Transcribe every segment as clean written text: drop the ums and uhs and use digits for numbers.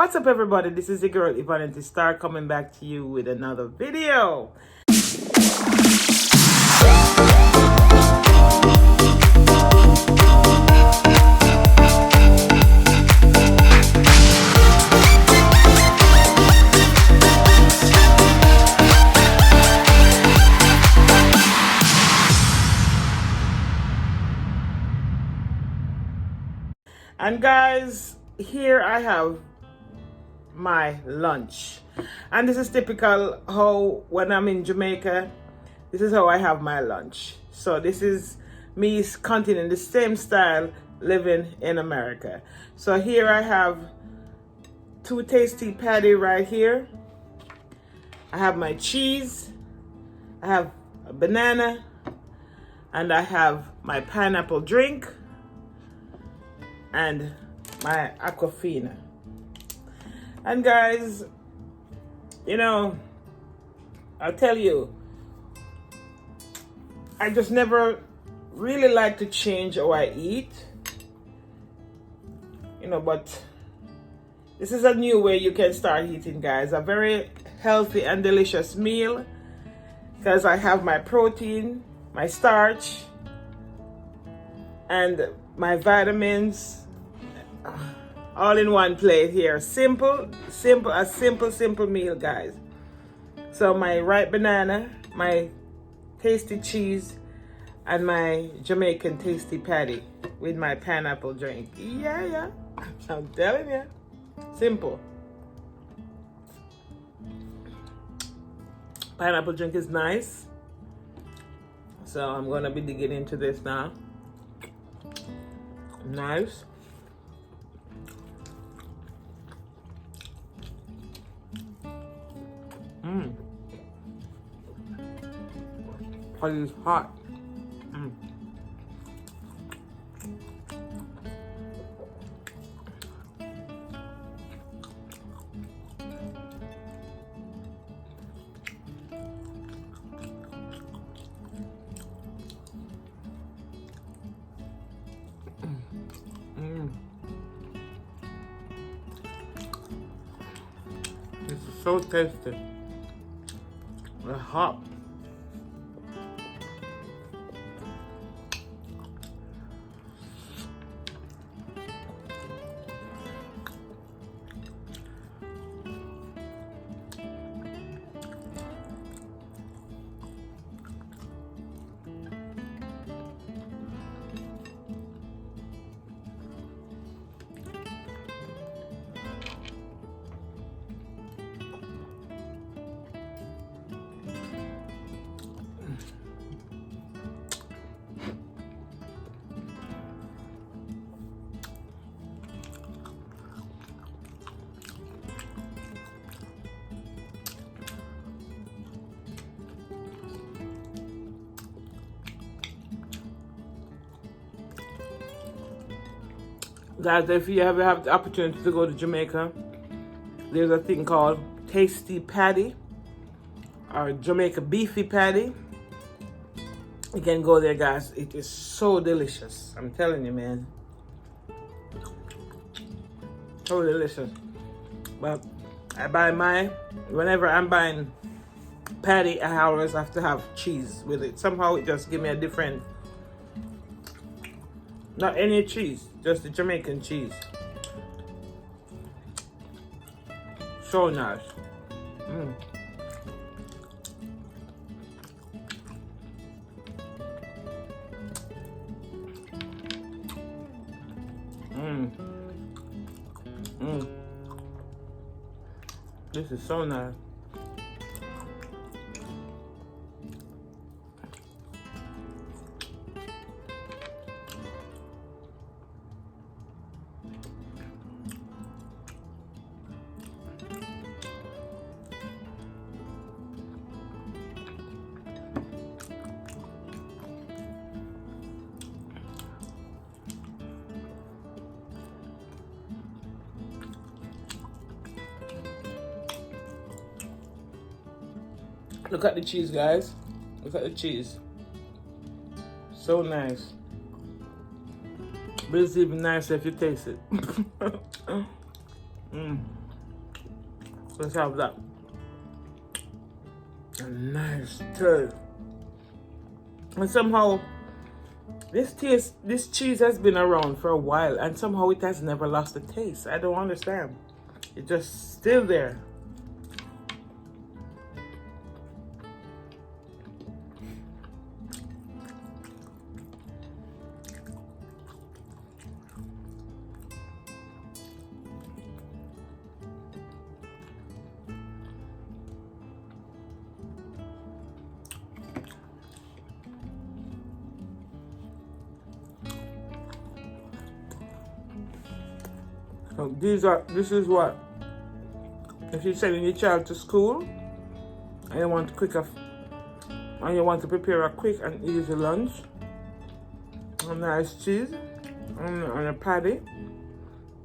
What's up, everybody? This is the girl Evanity Star coming back to you with another video. And guys, here I have my lunch, and this is typical how when I'm in Jamaica, this is how I have my lunch. So this is me continuing the same style living in America. So here I have two Tastee patty right here. I have my cheese, I have a banana, and I have my pineapple drink and my aquafina. And guys, you know, I'll tell you, I just never really like to change how I eat, you know, but this is a new way you can start eating, guys. A very healthy and delicious meal, because I have my protein, my starch, and my vitamins all in one plate here. Simple meal, guys. So my ripe banana, my tasty cheese, and my Jamaican Tastee patty with my pineapple drink. Yeah, I'm telling you, simple. Pineapple drink is nice, so I'm gonna be digging into this now. Nice. But it's hot. This is so tasty. It's hot. Guys, if you ever have the opportunity to go to Jamaica, there's a thing called Tastee patty or Jamaica beefy patty. You can go there, guys. It is so delicious. I'm telling you, man. So delicious. But I buy whenever I'm buying patty, I always have to have cheese with it. Somehow it just gives me a different, not any cheese, just the Jamaican cheese. So nice. This is so nice. Look at the cheese, guys. Look at the cheese. So nice. But it's even nicer if you taste it. Let's have that. A nice taste. And somehow this cheese has been around for a while, and somehow it has never lost the taste. I don't understand. It's just still there. So this is what, if you're sending your child to school and you want to prepare a quick and easy lunch, a nice cheese and a patty,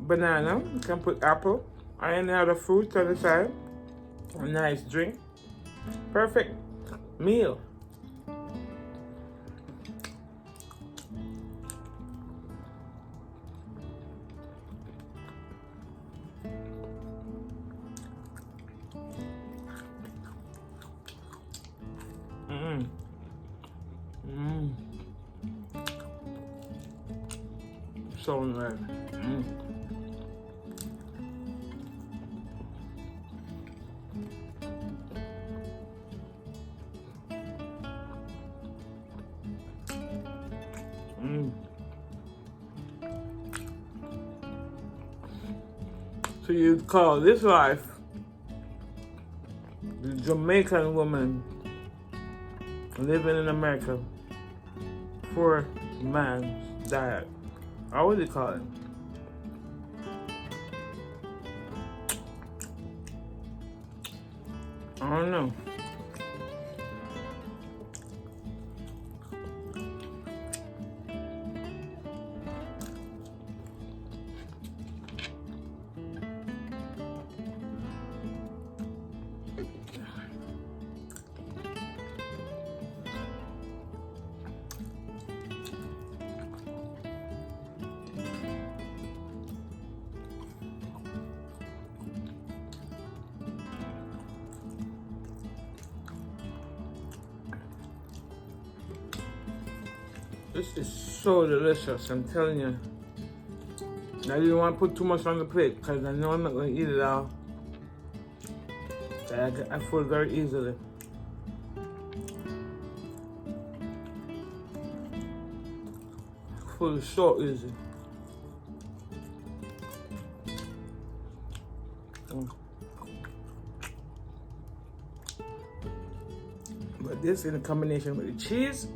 banana, you can put apple or any other fruit on the side, a nice drink, perfect meal. So nice. So you'd call this life the Jamaican woman living in America poor man's diet. How would you call it? I don't know. This is so delicious, I'm telling you. I didn't want to put too much on the plate because I know I'm not going to eat it all. I get full very easily. Full so easy. But this in combination with the cheese,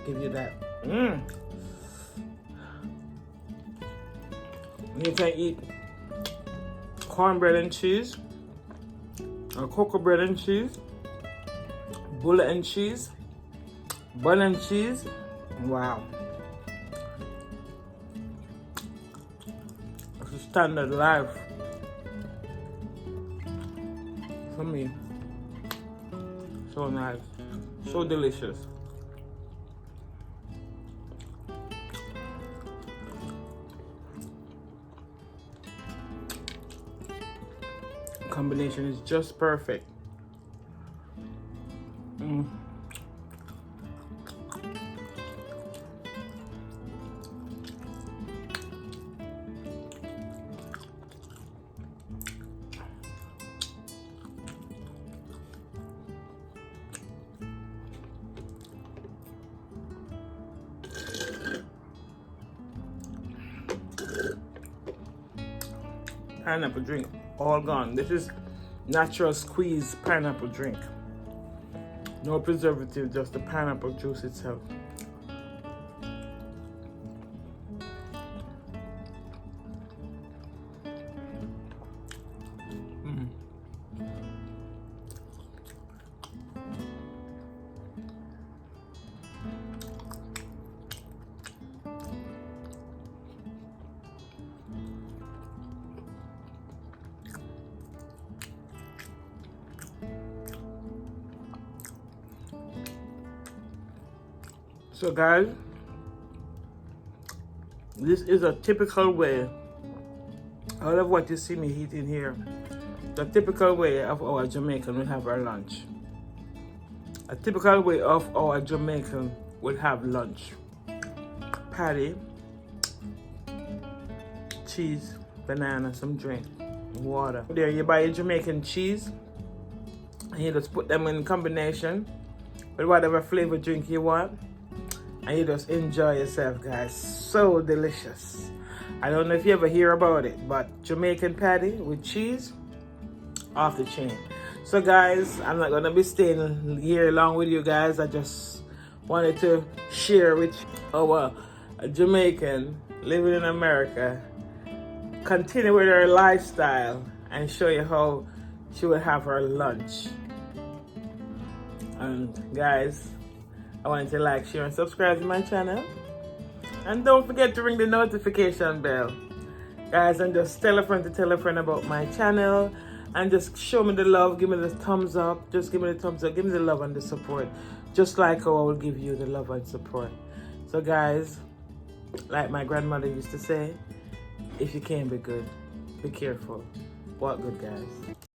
give you that. You can eat cornbread and cheese, or cocoa bread and cheese, bullet and cheese, bun and cheese. Wow. It's a standard life for me. So nice, so delicious. Combination is just perfect. Pineapple drink, all gone. This is natural squeeze pineapple drink. No preservative, just the pineapple juice itself. So guys, this is a typical way. All of what you see me eating here the typical way of our Jamaican we have our lunch. A typical way of our Jamaican would have lunch. Patty, cheese, banana, some drink, water. There you buy your Jamaican cheese and you just put them in combination with whatever flavor drink you want and you just enjoy yourself, guys. So delicious. I don't know if you ever hear about it, but Jamaican patty with cheese, off the chain. So guys, I'm not gonna be staying here long with you guys. I just wanted to share with our Jamaican living in America, continue with her lifestyle and show you how she would have her lunch. And guys, I want you to like, share and subscribe to my channel, and don't forget to ring the notification bell, guys, and just tell a friend to tell a friend about my channel, and just show me the love, give me the thumbs up, just give me the thumbs up, give me the love and the support, just like how I will give you the love and support. So guys, like my grandmother used to say, if you can't be good, be careful. Walk good, guys.